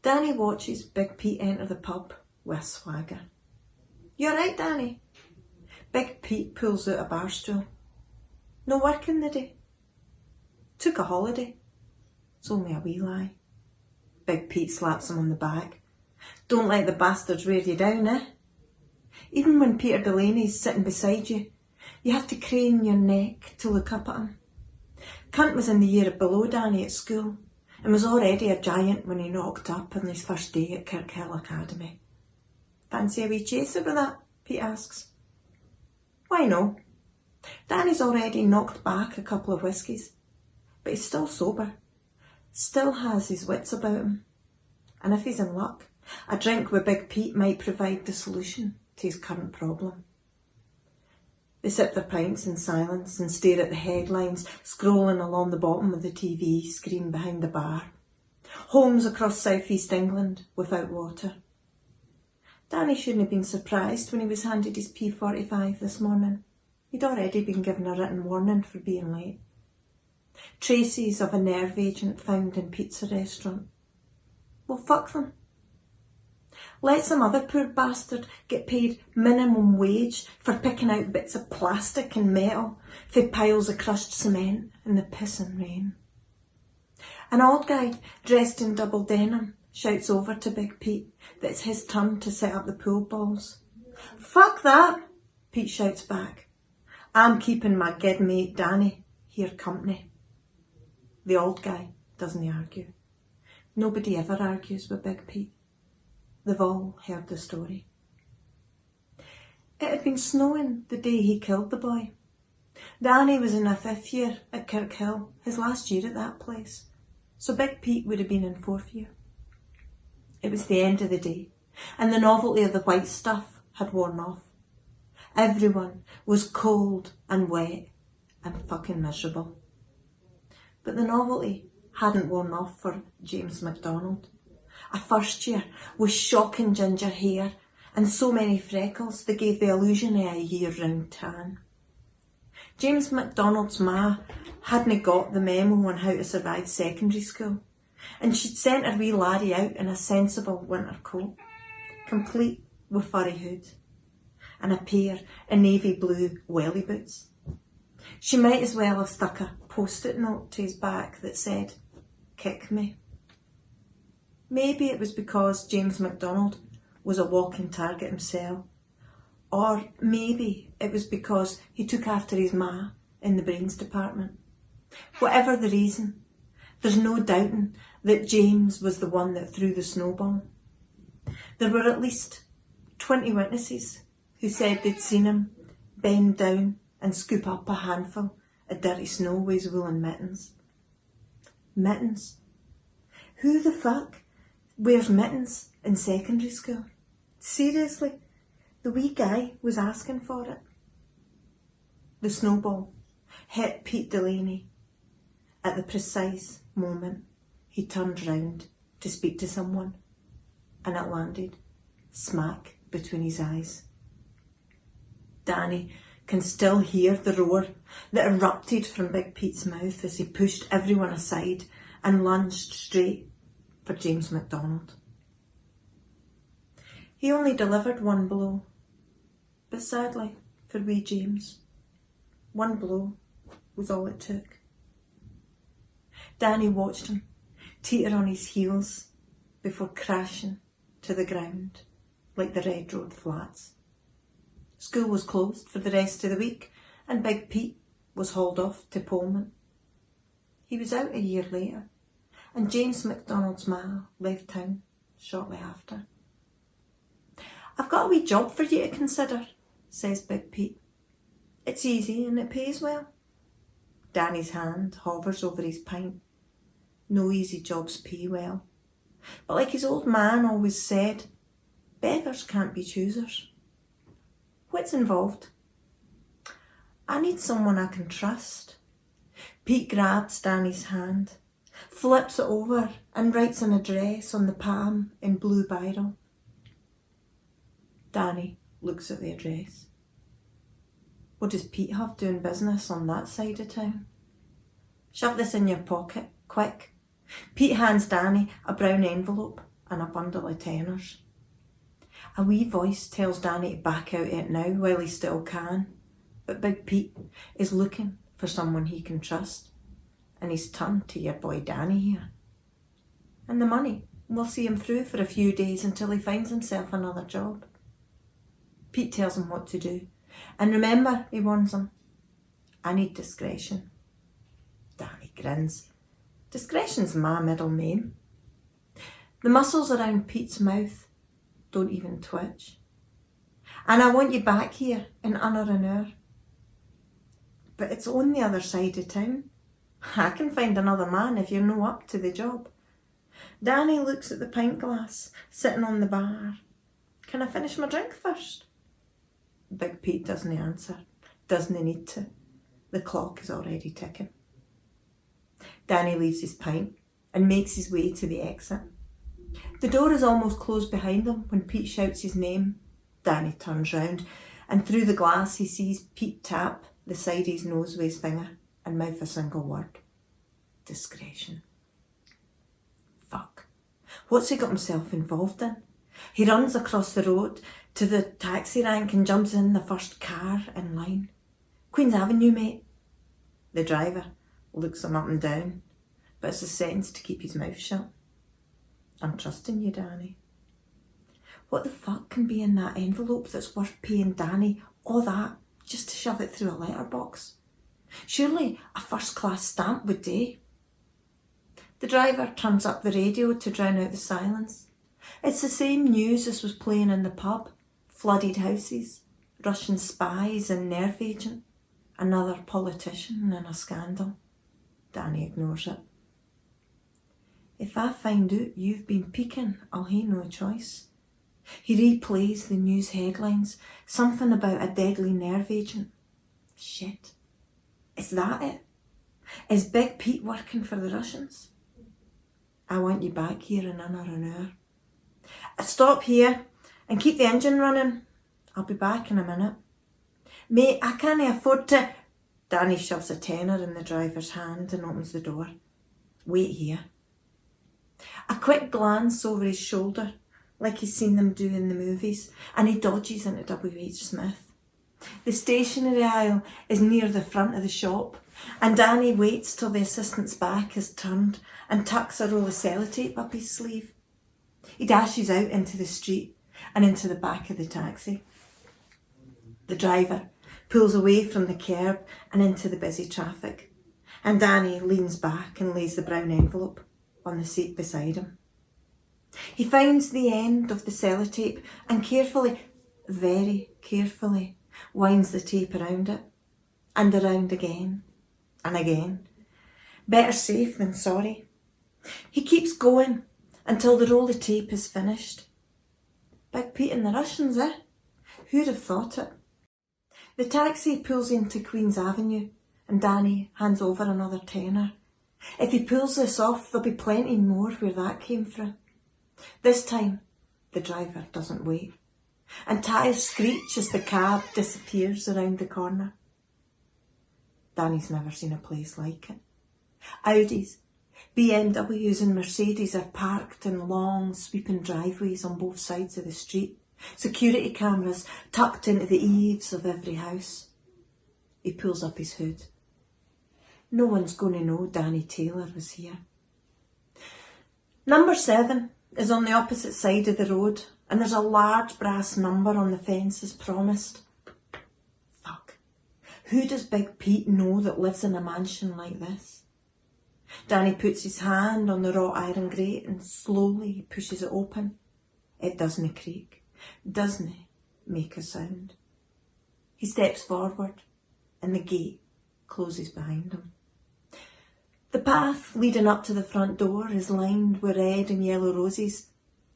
Danny watches Big Pete enter the pub with a swagger. "You alright, Danny?" Big Pete pulls out a bar stool. "No working the day. Took a holiday." "It's only a wee lie." Big Pete slaps him on the back. "Don't let the bastards wear you down, eh? Even when Peter Delaney's sitting beside you, you have to crane your neck to look up at him. Cunt was in the year below Danny at school and was already a giant when he knocked up on his first day at Kirkhill Academy." "Fancy a wee chaser with that?" Pete asks. "Why no? Danny's already knocked back a couple of whiskies, but he's still sober, still has his wits about him. And if he's in luck, a drink with Big Pete might provide the solution to his current problem." They sip their pints in silence and stare at the headlines scrolling along the bottom of the TV screen behind the bar. Homes across southeast England without water. Danny shouldn't have been surprised when he was handed his P45 this morning. He'd already been given a written warning for being late. Traces of a nerve agent found in pizza restaurant. Well, fuck them. Let some other poor bastard get paid minimum wage for picking out bits of plastic and metal for piles of crushed cement in the pissing rain. An old guy dressed in double denim shouts over to Big Pete that it's his turn to set up the pool balls. "Fuck that," Pete shouts back. "I'm keeping my good mate Danny here company." The old guy doesn't argue. Nobody ever argues with Big Pete. They've all heard the story. It had been snowing the day he killed the boy. Danny was in a 5th year at Kirkhill, his last year at that place, so Big Pete would have been in 4th year. It was the end of the day, and the novelty of the white stuff had worn off. Everyone was cold and wet and fucking miserable. But the novelty hadn't worn off for James MacDonald. A first year with shocking ginger hair and so many freckles they gave the illusion of a year-round tan. James MacDonald's ma hadn't got the memo on how to survive secondary school, and she'd sent her wee laddie out in a sensible winter coat, complete with furry hood, and a pair of navy blue welly boots. She might as well have stuck a post-it note to his back that said, "Kick me." Maybe it was because James MacDonald was a walking target himself, or maybe it was because he took after his ma in the brains department. Whatever the reason, there's no doubting that James was the one that threw the snowball. There were at least 20 witnesses who said they'd seen him bend down and scoop up a handful of dirty snow with his woolen mittens. Mittens? Who the fuck wears mittens in secondary school? Seriously, the wee guy was asking for it. The snowball hit Pete Delaney at the precise moment he turned round to speak to someone, and it landed smack between his eyes. Danny can still hear the roar that erupted from Big Pete's mouth as he pushed everyone aside and lunged straight for James MacDonald. He only delivered one blow, but sadly for wee James, one blow was all it took. Danny watched him teeter on his heels before crashing to the ground like the Red Road flats. School was closed for the rest of the week and Big Pete was hauled off to Pullman. He was out a year later and James MacDonald's ma left town shortly after. "I've got a wee job for you to consider," says Big Pete. "It's easy and it pays well." Danny's hand hovers over his pint. No easy jobs pay well. But like his old man always said, beggars can't be choosers. "What's involved?" "I need someone I can trust." Pete grabs Danny's hand, flips it over and writes an address on the palm in blue biro. Danny looks at the address. What does Pete have doing business on that side of town? "Shove this in your pocket, quick." Pete hands Danny a brown envelope and a bundle of tenors. A wee voice tells Danny to back out it now while he still can, but Big Pete is looking for someone he can trust, and he's turned to your boy Danny here. And the money will see him through for a few days until he finds himself another job. Pete tells him what to do, and remember, he warns him, I need discretion. Danny grins. Discretion's my middle name. The muscles around Pete's mouth don't even twitch. And I want you back here in under an hour. But it's on the other side of town. I can find another man if you're no up to the job. Danny looks at the pint glass sitting on the bar. Can I finish my drink first? Big Pete doesn't answer. Doesn't need to. The clock is already ticking. Danny leaves his pint and makes his way to the exit. The door is almost closed behind him when Pete shouts his name. Danny turns round, and through the glass he sees Pete tap the side of his nose with his finger and mouth a single word. Discretion. Fuck. What's he got himself involved in? He runs across the road to the taxi rank and jumps in the first car in line. Queen's Avenue, mate. The driver looks him up and down, but it's a sentence to keep his mouth shut. I'm trusting you, Danny. What the fuck can be in that envelope that's worth paying Danny all that just to shove it through a letterbox? Surely a first-class stamp would do. The driver turns up the radio to drown out the silence. It's the same news as was playing in the pub. Flooded houses, Russian spies and nerve agent, another politician in a scandal. Danny ignores it. If I find out you've been peeking, I'll hae no choice. He replays the news headlines, something about a deadly nerve agent. Shit. Is that it? Is Big Pete working for the Russians? I want you back here in under an hour. Stop here and keep the engine running. I'll be back in a minute. Mate, I can't afford to... Danny shoves a tenner in the driver's hand and opens the door. Wait here. A quick glance over his shoulder, like he's seen them do in the movies, and he dodges into W.H. Smith. The stationery aisle is near the front of the shop, and Danny waits till the assistant's back is turned and tucks a roll of sellotape up his sleeve. He dashes out into the street and into the back of the taxi. The driver pulls away from the curb and into the busy traffic, and Danny leans back and lays the brown envelope on the seat beside him. He finds the end of the sellotape and carefully, very carefully, winds the tape around it, and around again, and again. Better safe than sorry. He keeps going until the roll of tape is finished. Big Pete and the Russians, eh? Who'd have thought it? The taxi pulls into Queen's Avenue, and Danny hands over another tenner. If he pulls this off, there'll be plenty more where that came from. This time, the driver doesn't wait, and tyres screech as the cab disappears around the corner. Danny's never seen a place like it. Audis, BMWs and Mercedes are parked in long, sweeping driveways on both sides of the street. Security cameras tucked into the eaves of every house. He pulls up his hood. No one's going to know Danny Taylor was here. Number 7 is on the opposite side of the road, and there's a large brass number on the fence as promised. Fuck. Who does Big Pete know that lives in a mansion like this? Danny puts his hand on the wrought iron grate and slowly pushes it open. It doesn't creak, doesn't make a sound. He steps forward and the gate closes behind him. The path leading up to the front door is lined with red and yellow roses.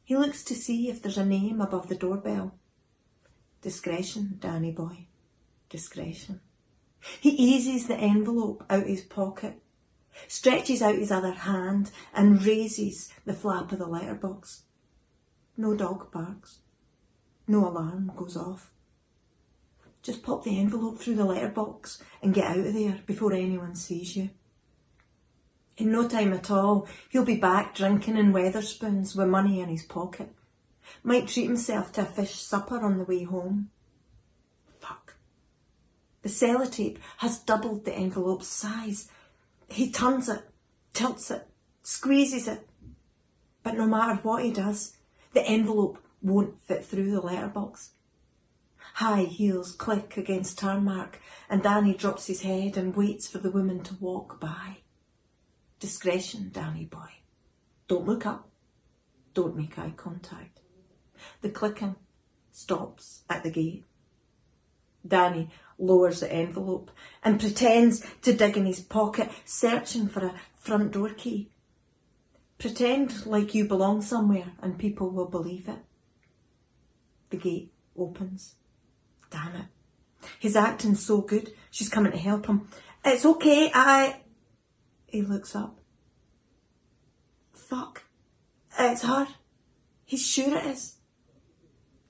He looks to see if there's a name above the doorbell. Discretion, Danny boy, discretion. He eases the envelope out his pocket, stretches out his other hand and raises the flap of the letterbox. No dog barks. No alarm goes off. Just pop the envelope through the letterbox and get out of there before anyone sees you. In no time at all, he'll be back drinking in Weatherspoons with money in his pocket. Might treat himself to a fish supper on the way home. Fuck. The sellotape has doubled the envelope's size. He turns it, tilts it, squeezes it. But no matter what he does, the envelope won't fit through the letterbox. High heels click against tarmac and Danny drops his head and waits for the woman to walk by. Discretion, Danny boy. Don't look up. Don't make eye contact. The clicking stops at the gate. Danny lowers the envelope and pretends to dig in his pocket, searching for a front door key. Pretend like you belong somewhere and people will believe it. The gate opens. Damn it. He's acting so good. She's coming to help him. It's okay, He looks up. Fuck. It's her. He's sure it is.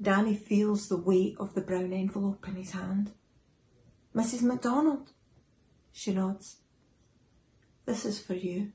Danny feels the weight of the brown envelope in his hand. Mrs. MacDonald. She nods. This is for you.